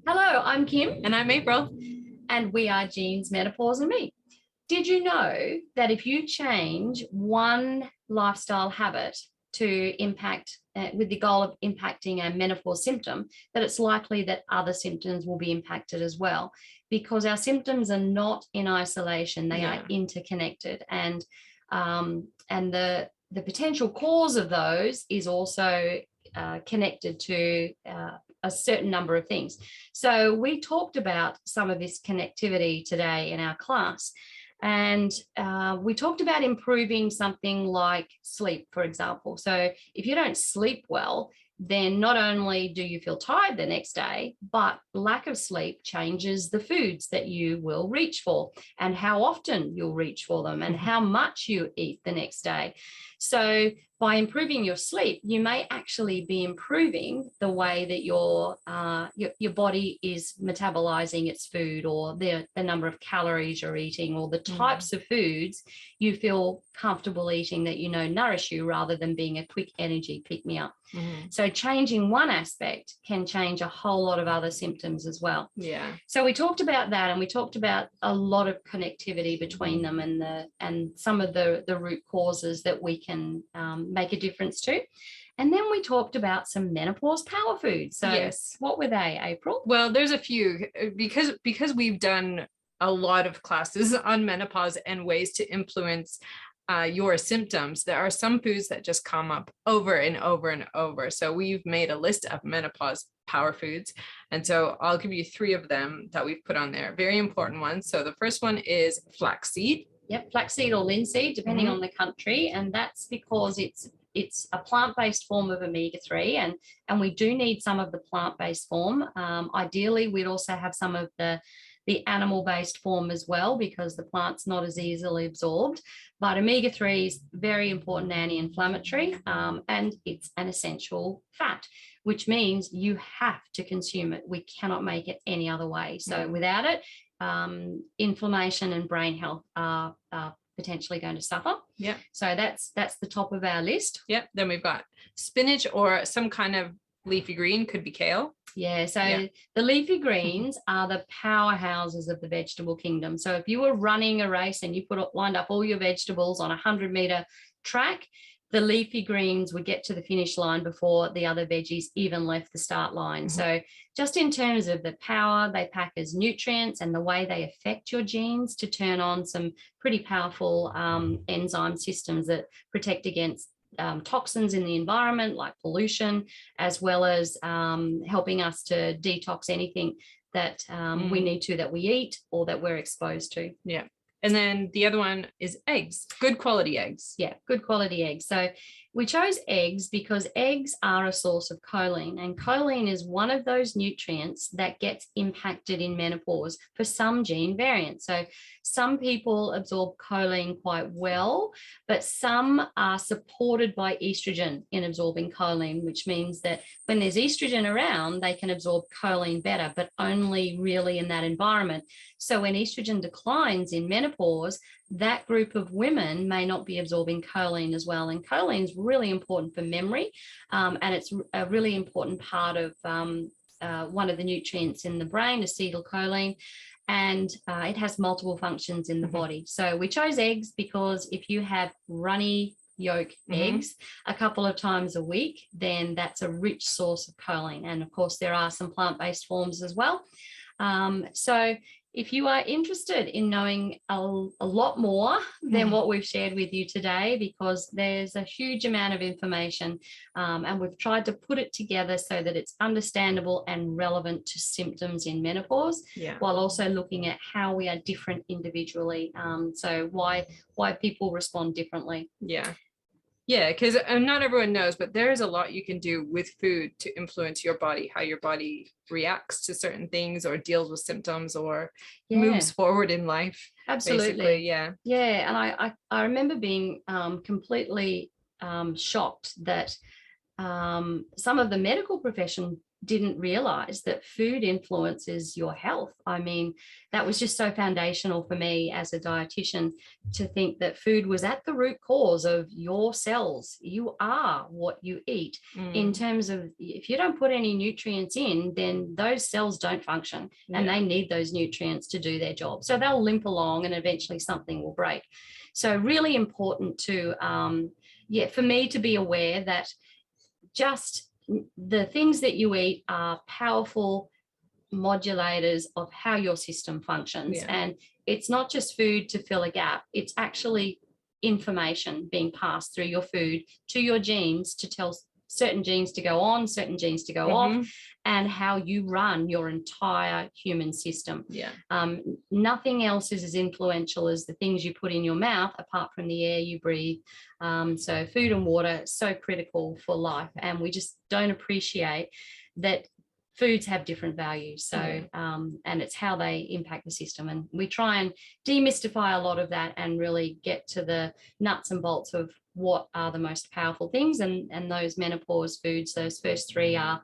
Hello, I'm Kim, And I'm April. and we are Genes, Menopause and Me. Did you know that if you change one lifestyle habit to impact, with the goal of impacting a menopause symptom, that it's likely that other symptoms will be impacted as well? Because our symptoms are not in isolation; they are interconnected, and the potential cause of those is also connected to a certain number of things. So we talked about some of this connectivity today in our class. And we talked about improving something like sleep, for example. So if you don't sleep well, then not only do you feel tired the next day, but lack of sleep changes the foods that you will reach for and how often you'll reach for them and how much you eat the next day. So by improving your sleep, you may actually be improving the way that your body is metabolizing its food, or the number of calories you're eating, or the types of foods you feel comfortable eating that you know nourish you, rather than being a quick energy pick me up. So changing one aspect can change a whole lot of other symptoms as well. So we talked about that, and we talked about a lot of connectivity between them, and some of the root causes that we can make a difference to. And then we talked about some menopause power foods. So what were they, April? Well, there's a few, because we've done a lot of classes on menopause and ways to influence your symptoms. There are some foods that just come up over and over and over. So we've made a list of menopause power foods. And so I'll give you 3 of them that we've put on there. Very important ones. So the first one is flaxseed. Yep, flaxseed or linseed, depending on the country. And that's because it's a plant-based form of omega-3, and we do need some of the plant-based form. Ideally, we'd also have some of the animal-based form as well, because the plant's not as easily absorbed. But omega-3 is very important anti-inflammatory, and it's an essential fat, which means you have to consume it. We cannot make it any other way. So without it, inflammation and brain health are potentially going to suffer. So that's the top of our list. Then we've got spinach, or some kind of leafy green, could be kale. So the leafy greens are the powerhouses of the vegetable kingdom. So if you were running a race and you lined up all your vegetables on a 100-meter track, the leafy greens would get to the finish line before the other veggies even left the start line. So just in terms of the power they pack as nutrients and the way they affect your genes to turn on some pretty powerful enzyme systems that protect against toxins in the environment, like pollution, as well as helping us to detox anything that we need to, that we eat or that we're exposed to. And then the other one is eggs, good quality eggs. Good quality eggs. So we chose eggs because eggs are a source of choline, and choline is one of those nutrients that gets impacted in menopause for some gene variants. So some people absorb choline quite well, but some are supported by estrogen in absorbing choline, which means that when there's estrogen around, they can absorb choline better, but only really in that environment. So when estrogen declines in menopause, that group of women may not be absorbing choline as well. And choline is really important for memory, and it's a really important part of one of the nutrients in the brain, acetylcholine, and it has multiple functions in the body. So we chose eggs because if you have runny yolk eggs a couple of times a week, then that's a rich source of choline. And of course, there are some plant-based forms as well. So if you are interested in knowing a lot more than what we've shared with you today, because there's a huge amount of information, and we've tried to put it together so that it's understandable and relevant to symptoms in menopause, while also looking at how we are different individually. So why people respond differently. Because not everyone knows, but there is a lot you can do with food to influence your body, how your body reacts to certain things or deals with symptoms or moves forward in life. Absolutely. And I remember being completely shocked that some of the medical profession didn't realize that food influences your health. I mean, that was just so foundational for me as a dietitian, to think that food was at the root cause of your cells. You are what you eat. In terms of, if you don't put any nutrients in, then those cells don't function, and they need those nutrients to do their job. So they'll limp along and eventually something will break. So really important to, for me to be aware that just the things that you eat are powerful modulators of how your system functions. And it's not just food to fill a gap, it's actually information being passed through your food to your genes to tell certain genes to go on, certain genes to go off, and how you run your entire human system. Nothing else is as influential as the things you put in your mouth, apart from the air you breathe. So food and water is so critical for life, and we just don't appreciate that foods have different values. So, and it's how they impact the system. And we try and demystify a lot of that and really get to the nuts and bolts of what are the most powerful things. And those menopause foods, those first three are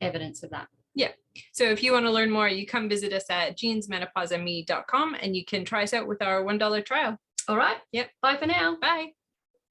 evidence of that. Yeah. So if you want to learn more, you come visit us at jeansmenopauseandme.com, and you can try us out with our $1 trial. All right. Yep. Bye for now. Bye.